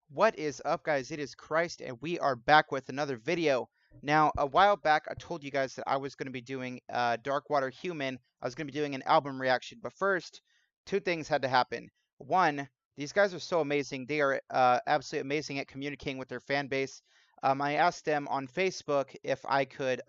What is up, guys? It is Christ, and we are back with another video. Now, a while back, I told you guys that I was going to be doing Darkwater Human. I was going to be doing an album reaction, but first, two things had to happen. One, these guys are so amazing. They are absolutely amazing at communicating with their fan base. I asked them on Facebook if I could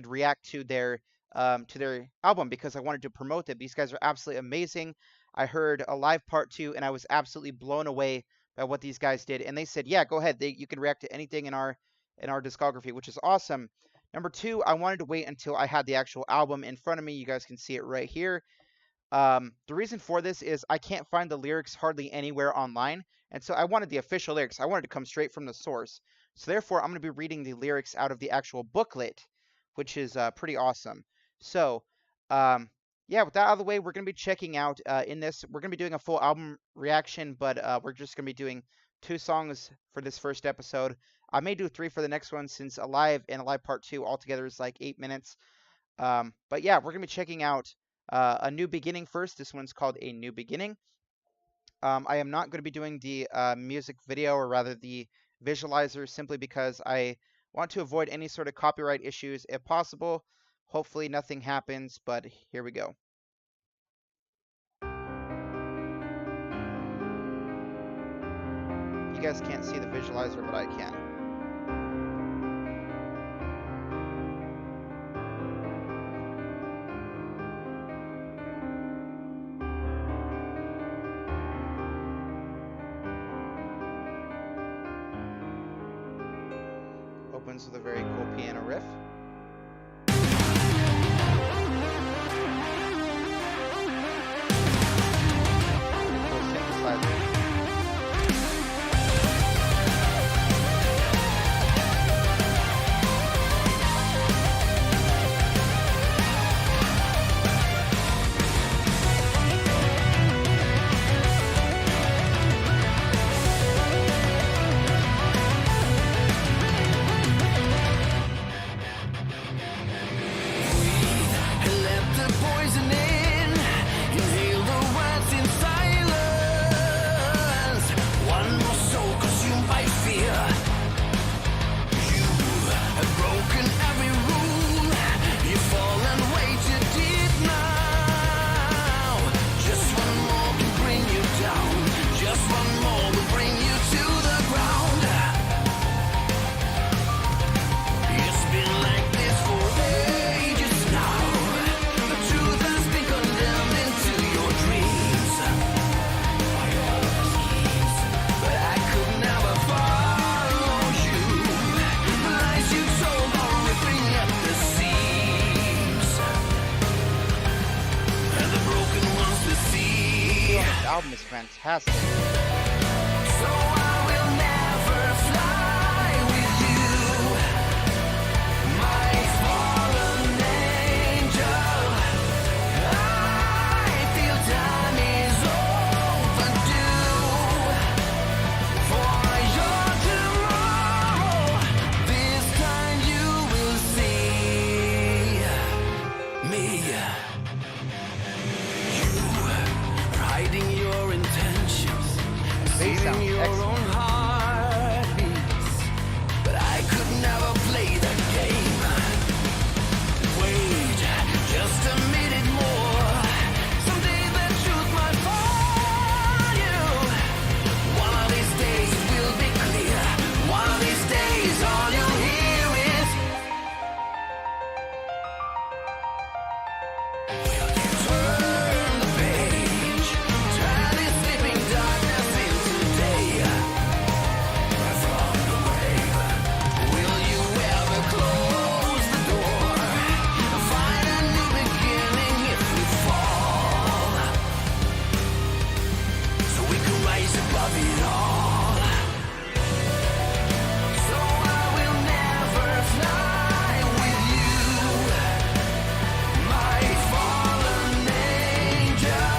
react to their album because I wanted to promote it. These guys are absolutely amazing. I heard a live part 2, and I was absolutely blown away by what these guys did, and they said, "Yeah, go ahead. You can react to anything in our discography," which is awesome. Number two, I wanted to wait until I had the actual album in front of me. You guys can see it right here. The reason for this is I can't find the lyrics hardly anywhere online, and so I wanted the official lyrics. I wanted to come straight from the source. So therefore, I'm going to be reading the lyrics out of the actual booklet, which is pretty awesome. So, yeah, with that out of the way, we're going to be checking out in this. We're going to be doing a full album reaction, but we're just going to be doing 2 songs for this first episode. I may do 3 for the next one since Alive and Alive Part 2 altogether is like 8 minutes. But yeah, we're going to be checking out A New Beginning first. This one's called A New Beginning. I am not going to be doing the music video, or rather the visualizer, simply because I want to avoid any sort of copyright issues if possible. Hopefully nothing happens, but here we go. You guys can't see the visualizer, but I can. Opens with a very cool piano riff. The album is fantastic. So I will never fly with you, my fallen angel. I feel time is overdue for your tomorrow. This time you will see me. Hiding your intentions, saving your own heartbeats, but I could never play the game. Wait just a minute more. Someday the truth might find you. One of these days it will be clear. One of these days all you'll hear is, will you turn the page? Turn this sleeping darkness into day. From the grave, will you ever close the door? Find a new beginning if we fall, so we can rise above it all. So I will never fly with you, my fallen angel.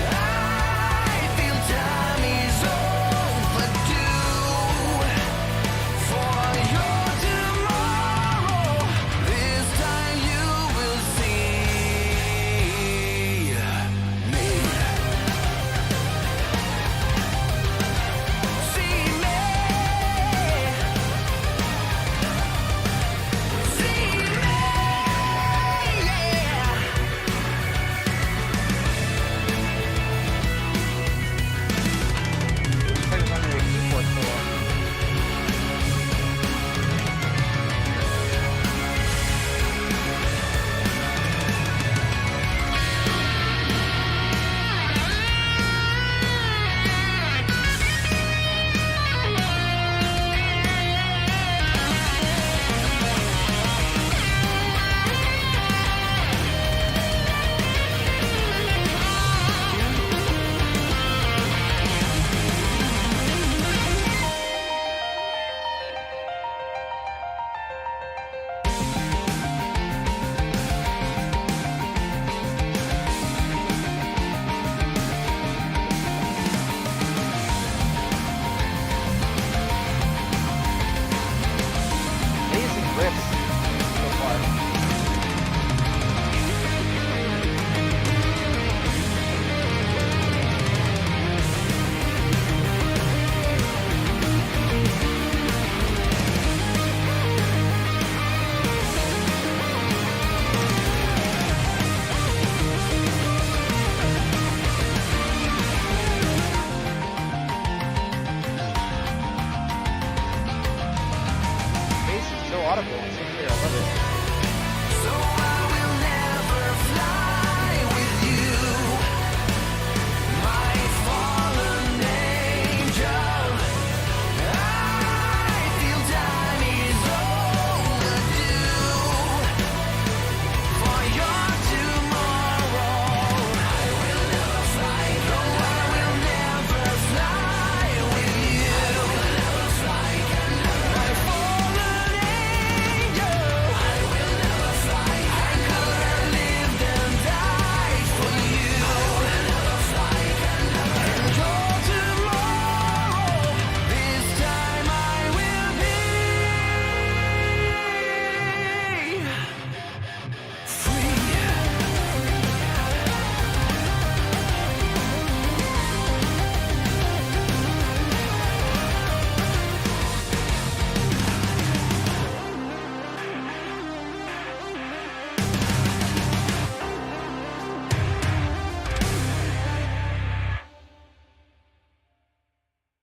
I feel time is overdue for your tomorrow. This time you will see me.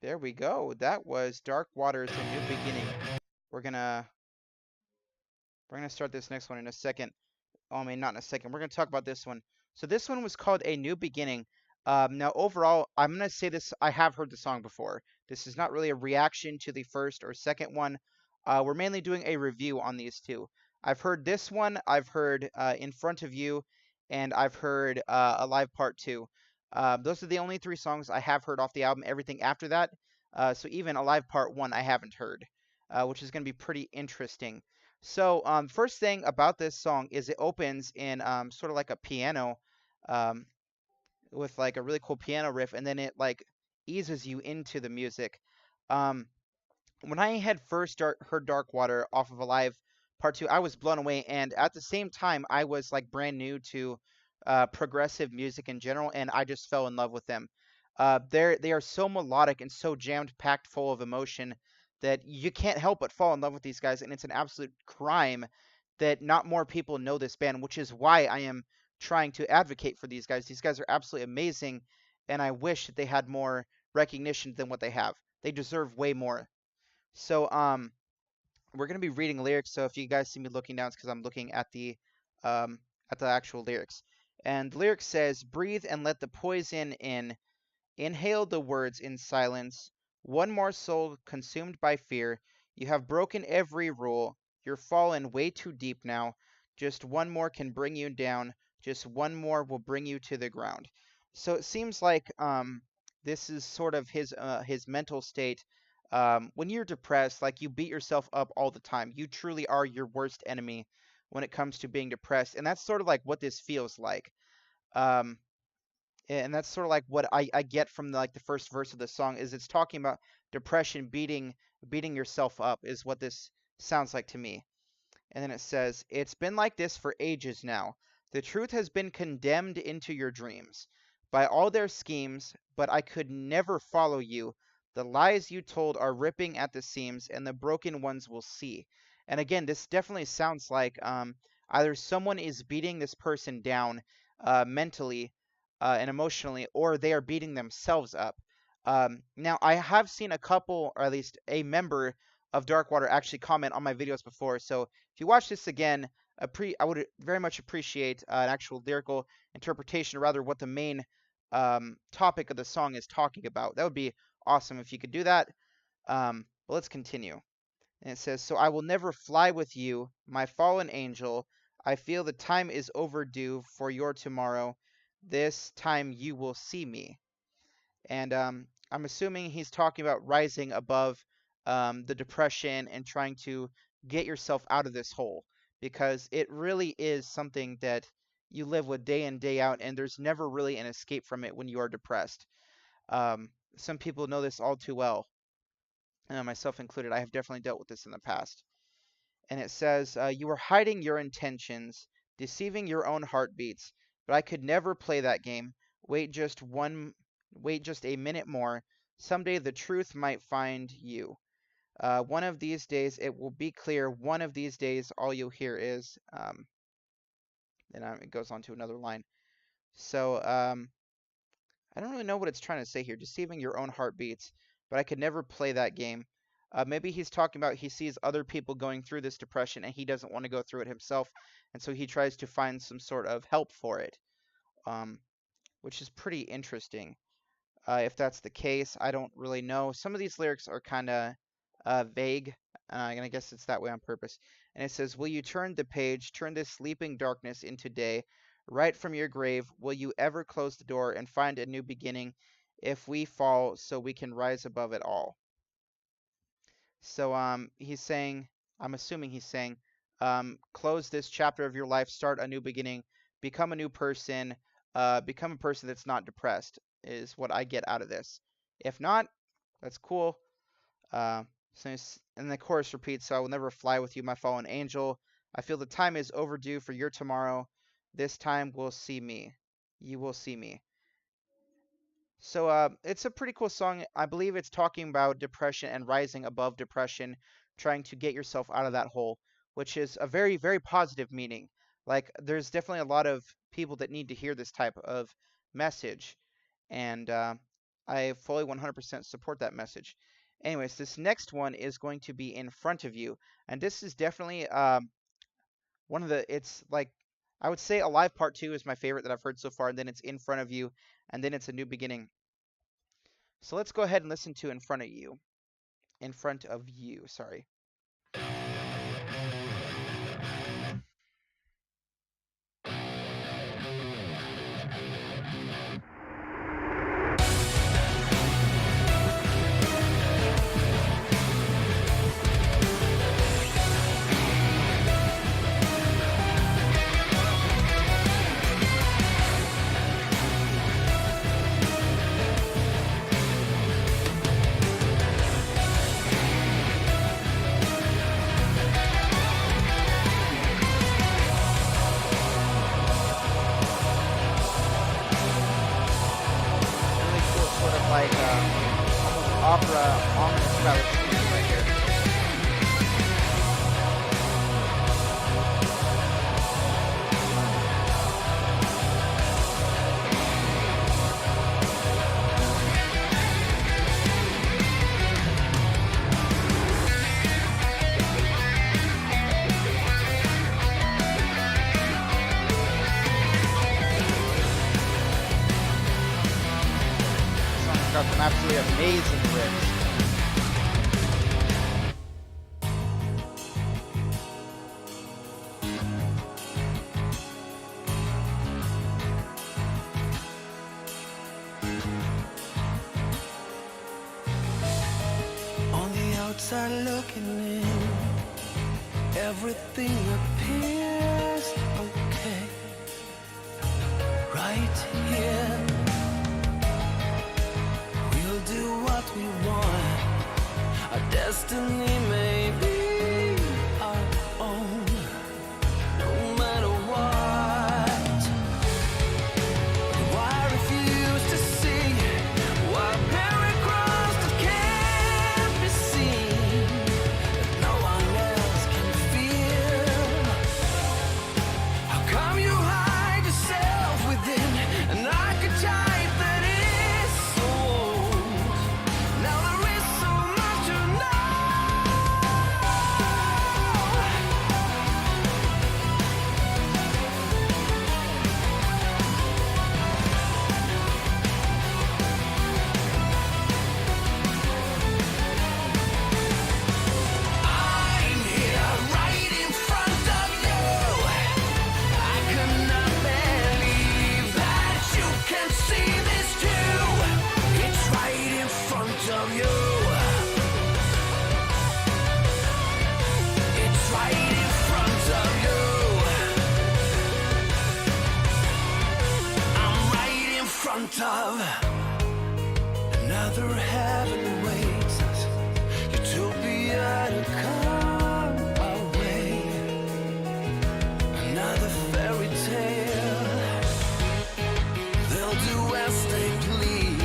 There we go. That was Darkwater's A New Beginning. We're gonna we're gonna start this next one in a second. Oh, I mean, not in a second. We're going to talk about this one. So this one was called A New Beginning. Now, overall, I'm going to say this. I have heard the song before. This is not really a reaction to the first or second one. We're mainly doing a review on these two. I've heard this one. I've heard In Front of You, and I've heard Alive Part 2. Those are the only three songs I have heard off the album. Everything after that, so even Alive Part 1, I haven't heard, which is going to be pretty interesting. So, first thing about this song is it opens in sort of like a piano, um, with like a really cool piano riff, and then it like eases you into the music. Um, when I had first heard Darkwater off of Alive Part 2, I was blown away, and at the same time, I was like brand new to progressive music in general, and I just fell in love with them. They are so melodic and so jammed packed full of emotion that you can't help but fall in love with these guys, and it's an absolute crime that not more people know this band, which is why I am trying to advocate for these guys. These guys are absolutely amazing, and I wish that they had more recognition than what they have. They deserve way more. So, we're gonna be reading lyrics. So if you guys see me looking down, it's because I'm looking at the actual lyrics. And the lyric says, "Breathe and let the poison in. Inhale the words in silence. One more soul consumed by fear. You have broken every rule. You're fallen way too deep now. Just one more can bring you down. Just one more will bring you to the ground." So it seems like this is sort of his mental state. When you're depressed, like you beat yourself up all the time. You truly are your worst enemy when it comes to being depressed, and that's sort of like what this feels like. Um, and that's sort of like what I get from like the first verse of the song is it's talking about depression beating yourself up is what this sounds like to me. And then it says, "It's been like this for ages now. The truth has been condemned into your dreams by all their schemes, but I could never follow you. The lies you told are ripping at the seams, and the broken ones will see." And again, this definitely sounds like either someone is beating this person down mentally and emotionally, or they are beating themselves up. Now, I have seen a couple, or at least a member of Darkwater actually comment on my videos before, so if you watch this again, I would very much appreciate an actual lyrical interpretation, or rather what the main topic of the song is talking about. That would be awesome if you could do that. But let's continue. And it says, "So I will never fly with you, my fallen angel. I feel the time is overdue for your tomorrow. This time you will see me." And I'm assuming he's talking about rising above the depression and trying to get yourself out of this hole because it really is something that you live with day in, day out, and there's never really an escape from it when you are depressed. Some people know this all too well, myself included. I have definitely dealt with this in the past. And it says, "You were hiding your intentions, deceiving your own heartbeats, but I could never play that game. Wait just one, wait just a minute more. Someday the truth might find you. One of these days it will be clear. One of these days all you'll hear is," it goes on to another line. So I don't really know what it's trying to say here. Deceiving your own heartbeats, but I could never play that game. Maybe he's talking about he sees other people going through this depression and he doesn't want to go through it himself, and so he tries to find some sort of help for it, um, which is pretty interesting. If that's the case, I don't really know. Some of these lyrics are kind of vague, and I guess it's that way on purpose. And it says, "Will you turn the page, turn this sleeping darkness into day? Right from your grave, will you ever close the door and find a new beginning? If we fall, so we can rise above it all." So he's saying, I'm assuming he's saying, close this chapter of your life, start a new beginning, become a new person, become a person that's not depressed, is what I get out of this. If not, that's cool. Uh, and the chorus repeats, "So I will never fly with you, my fallen angel. I feel the time is overdue for your tomorrow. This time will see me. You will see me." So it's a pretty cool song. I believe it's talking about depression and rising above depression, trying to get yourself out of that hole, which is a very, very positive meaning. Like, there's definitely a lot of people that need to hear this type of message. And I fully 100% support that message. Anyways, this next one is going to be in front of you, and this is definitely one of the. It's like I would say Alive Part 2 is my favorite that I've heard so far, and then it's In Front of You, and then it's A New Beginning. So let's go ahead and listen to In Front of You. In Front of You, sorry. Really cool, sort of like almost opera, ominous style of music right here. This song's got some absolutely amazing riffs. On the outside looking in, everything appears okay. Right here, we'll do what we want. Our destiny may be our own, no matter what. Why refuse to see what Mary crossed that can't be seen, that no one else can feel? How come you hide yourself within an archetype that is so old? Now there is so much to know. I'm here right in front of you. I cannot believe that you can see this too. It's right in front of you. It's right in front of you. I'm right in front of another heaven awaits us. Utopia to come our way. Another fairy tale. They'll do as they please.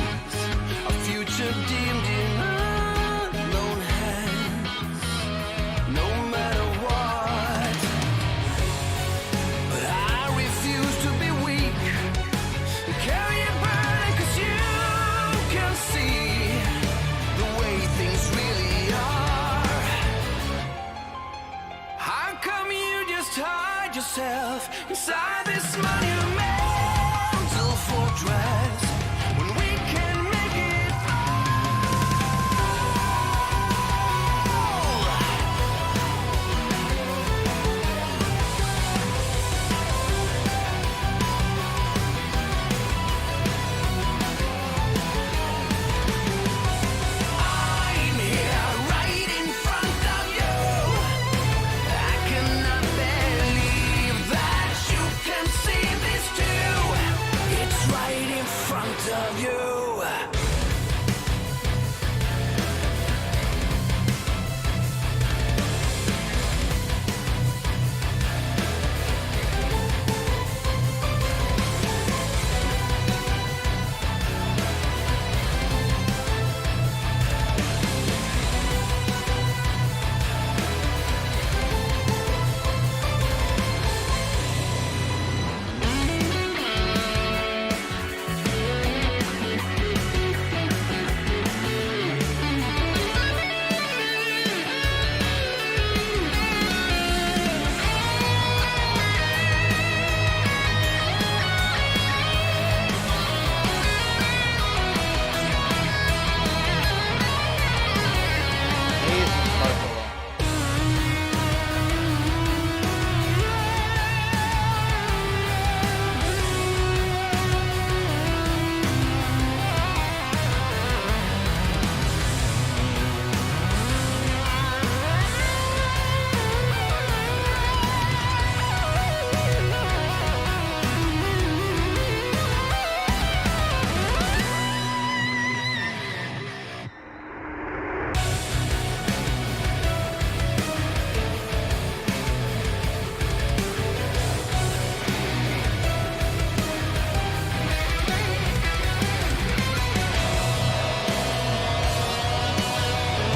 A future deemed in unknown hands. No matter what. But I refuse to be weak. Carry a burden 'cause you can see the way things really are. How come you just hide yourself inside this monumental fortress when we can make it through?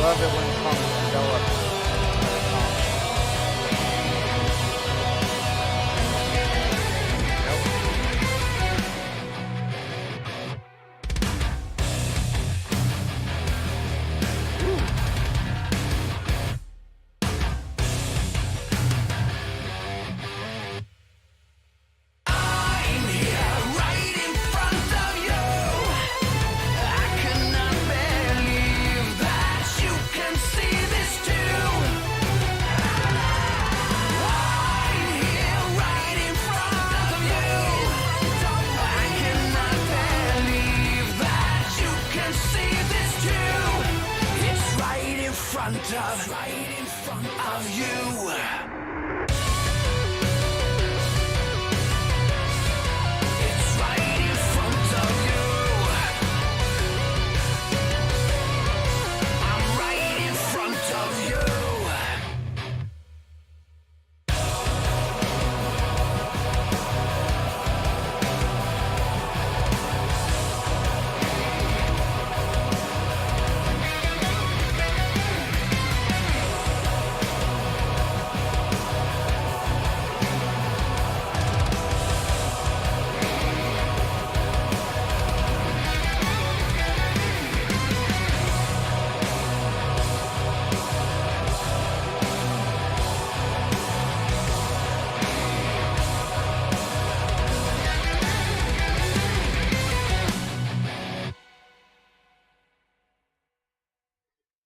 love it when songs develop. I'm here right in front of you. I cannot believe that you can see this too. I'm here right in front of you. I cannot believe that you can see this too. It's right in front of you. It's right in front of you. I'm right in front of you.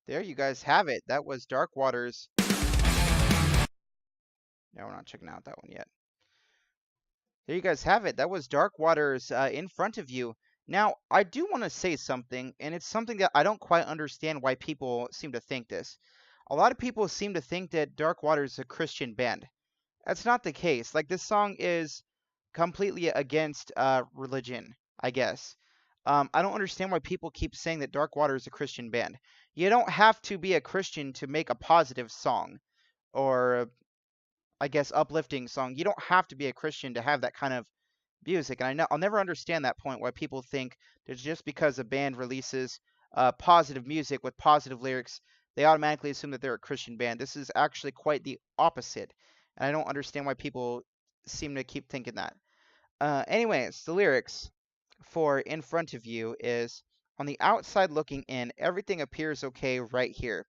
There you guys have it. That was Darkwater's. No, we're not checking out that one yet. There you guys have it. That was Darkwater's In Front of You. Now, I do want to say something, and it's something that I don't quite understand why people seem to think this. A lot of people seem to think that Darkwater is a Christian band. That's not the case. Like, this song is completely against religion, I guess. I don't understand why people keep saying that Darkwater is a Christian band. You don't have to be a Christian to make a positive song or, I guess, uplifting song. You don't have to be a Christian to have that kind of music. And I'll never understand that point why people think that just because a band releases positive music with positive lyrics, they automatically assume that they're a Christian band. This is actually quite the opposite. And I don't understand why people seem to keep thinking that. Anyways, the lyrics for In Front of You is, on the outside looking in, everything appears okay right here.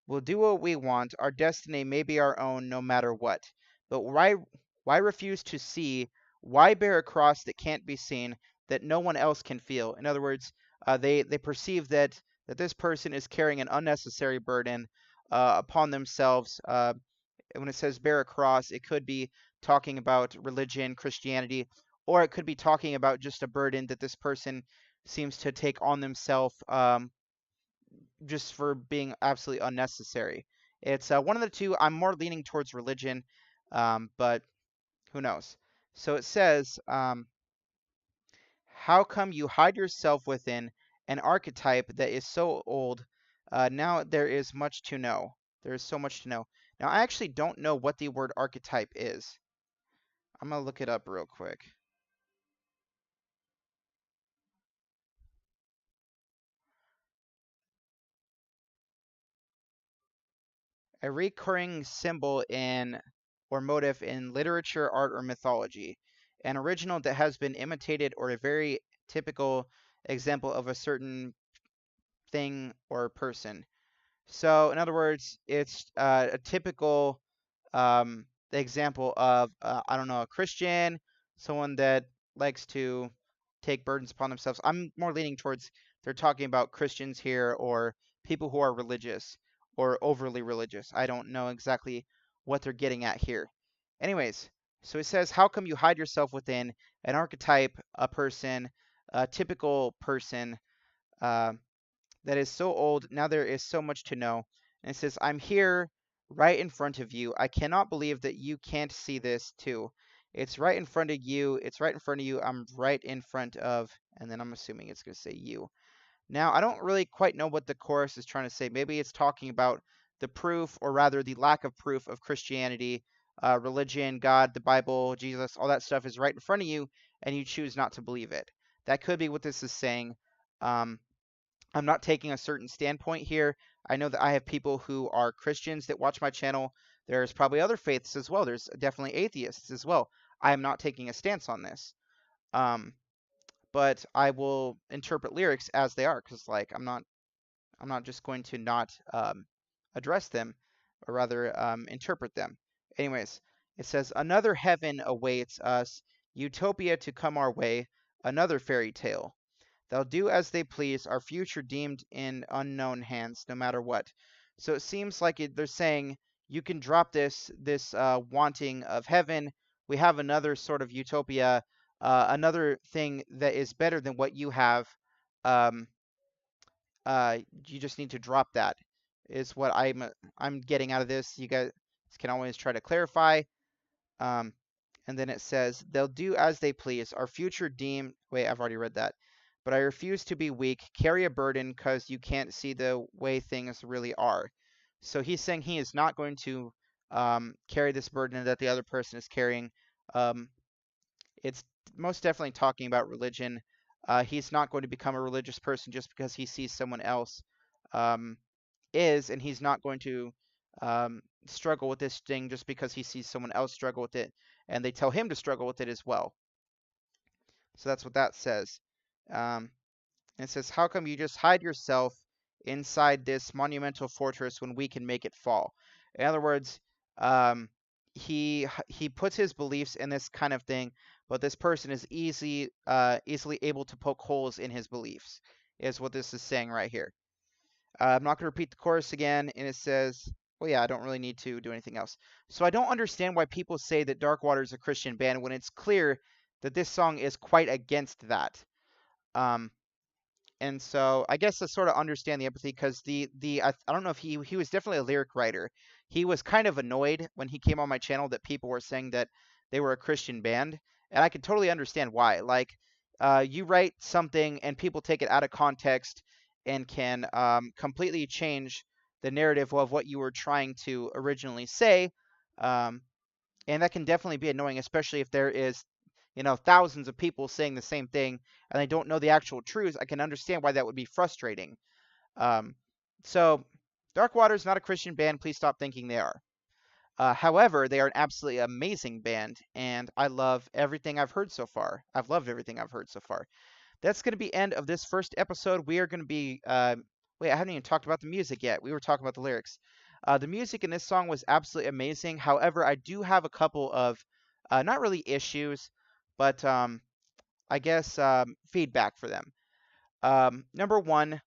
We'll do what we want. Our destiny may be our own no matter what. But why refuse to see? Why bear a cross that can't be seen, that no one else can feel? In other words, they perceive that this person is carrying an unnecessary burden upon themselves. When it says bear a cross, it could be talking about religion, Christianity, or it could be talking about just a burden that this person seems to take on themselves just for being absolutely unnecessary. It's one of the two. I'm more leaning towards religion, but who knows? So it says, how come you hide yourself within an archetype that is so old? Now there is much to know. There is so much to know. Now, I actually don't know what the word archetype is. I'm going to look it up real quick. A recurring symbol in or motif in literature, art, or mythology. An original that has been imitated or a very typical example of a certain thing or person. So, in other words, it's a typical example of, I don't know, a Christian, someone that likes to take burdens upon themselves. I'm more leaning towards they're talking about Christians here or people who are religious or overly religious. I don't know exactly what they're getting at here. Anyways, so it says, how come you hide yourself within an archetype, a person, a typical person, uh, that is so old, now there is so much to know. And it says, I'm here right in front of you. I cannot believe that you can't see this too. It's right in front of you. It's right in front of you. I'm right in front of, and then I'm assuming it's going to say you. Now, I don't really quite know what the chorus is trying to say. Maybe it's talking about the proof, or rather the lack of proof of Christianity, religion, God, the Bible, Jesus, all that stuff is right in front of you, and you choose not to believe it. That could be what this is saying. Um, I'm not taking a certain standpoint here. I know that I have people who are Christians that watch my channel. There's probably other faiths as well. There's definitely atheists as well. I am not taking a stance on this. Um, but I will interpret lyrics as they are, because like I'm not just going to not address them, or rather interpret them. Anyways, it says another heaven awaits us, utopia to come our way, another fairy tale. They'll do as they please, our future deemed in unknown hands, no matter what. So it seems like they're saying you can drop this wanting of heaven. We have another sort of utopia, another thing that is better than what you have. Um, you just need to drop that. Is what I'm getting out of this. You guys can always try to clarify. Um, and then it says, they'll do as they please. Our future deemed. Wait, I've already read that. But I refuse to be weak. Carry a burden because you can't see the way things really are. So he's saying he is not going to carry this burden that the other person is carrying. Um, it's most definitely talking about religion. He's not going to become a religious person just because he sees someone else um, is, and he's not going to struggle with this thing just because he sees someone else struggle with it, and they tell him to struggle with it as well. So that's what that says. Um, and it says, how come you just hide yourself inside this monumental fortress when we can make it fall? In other words, um, he puts his beliefs in this kind of thing, but this person is easily able to poke holes in his beliefs, is what this is saying right here. I'm not going to repeat the chorus again, and it says, well, yeah, I don't really need to do anything else. So I don't understand why people say that Darkwater is a Christian band when it's clear that this song is quite against that. Um, and so I guess I sort of understand the empathy, because I don't know if he was definitely a lyric writer. He was kind of annoyed when he came on my channel that people were saying that they were a Christian band, and I could totally understand why. Like, you write something and people take it out of context and can completely change the narrative of what you were trying to originally say, um, and that can definitely be annoying, especially if there is thousands of people saying the same thing and they don't know the actual truth. I can understand why that would be frustrating. Um, so, Darkwater is not a Christian band. Please stop thinking they are. However, they are an absolutely amazing band, and I love everything I've heard so far. I've loved everything I've heard so far. That's going to be end of this first episode. We are going to be. Wait, I haven't even talked about the music yet. We were talking about the lyrics. The music in this song was absolutely amazing. However, I do have a couple of not really issues, but I guess feedback for them. Number one,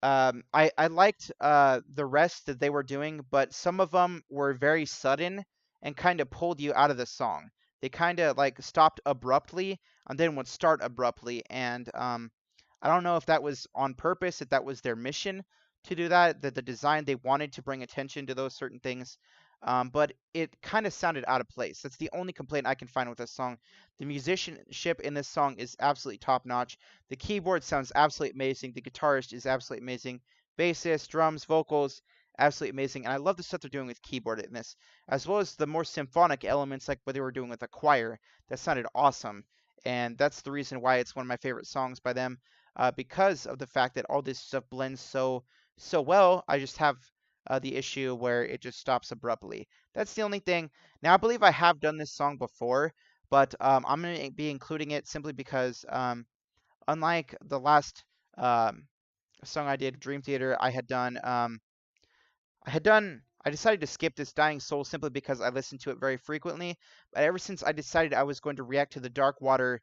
I liked the rest that they were doing, but some of them were very sudden and kind of pulled you out of the song. They kind of like stopped abruptly and then would start abruptly, and I don't know if that was on purpose, if that was their mission to do that, that the design they wanted to bring attention to those certain things. But it kind of sounded out of place. That's the only complaint I can find with this song. The musicianship in this song is absolutely top notch. The keyboard sounds absolutely amazing. The guitarist is absolutely amazing. Bassist, drums, vocals, absolutely amazing. And I love the stuff they're doing with keyboard in this, as well as the more symphonic elements like what they were doing with the choir. That sounded awesome. And that's the reason why it's one of my favorite songs by them, because of the fact that all this stuff blends so well. I just have the issue where it just stops abruptly. That's the only thing. Now, I believe I have done this song before, but I'm going to be including it simply because unlike the last um, song I did, Dream Theater, I decided to skip this Dying Soul simply because I listened to it very frequently. But ever since I decided I was going to react to the Darkwater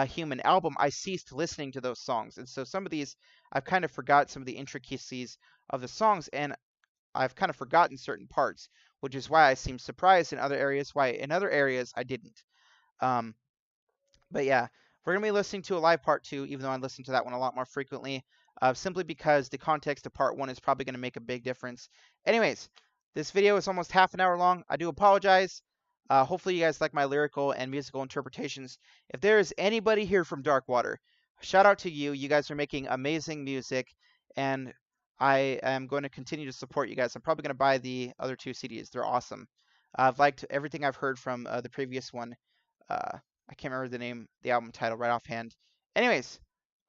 Human album, I ceased listening to those songs. And so some of these, I've kind of forgot some of the intricacies of the songs, and I've kind of forgotten certain parts, which is why I seem surprised in other areas, why in other areas I didn't. Um, but yeah, we're going to be listening to a live part 2, even though I listen to that one a lot more frequently, simply because the context of part 1 is probably going to make a big difference. Anyways, this video is almost half an hour long. I do apologize. Hopefully you guys like my lyrical and musical interpretations. If there is anybody here from Darkwater, shout out to you. You guys are making amazing music, and I am going to continue to support you guys. I'm probably going to buy the other 2 CDs. They're awesome. I've liked everything I've heard from the previous one. I can't remember the album title right offhand. Anyways,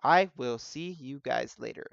I will see you guys later.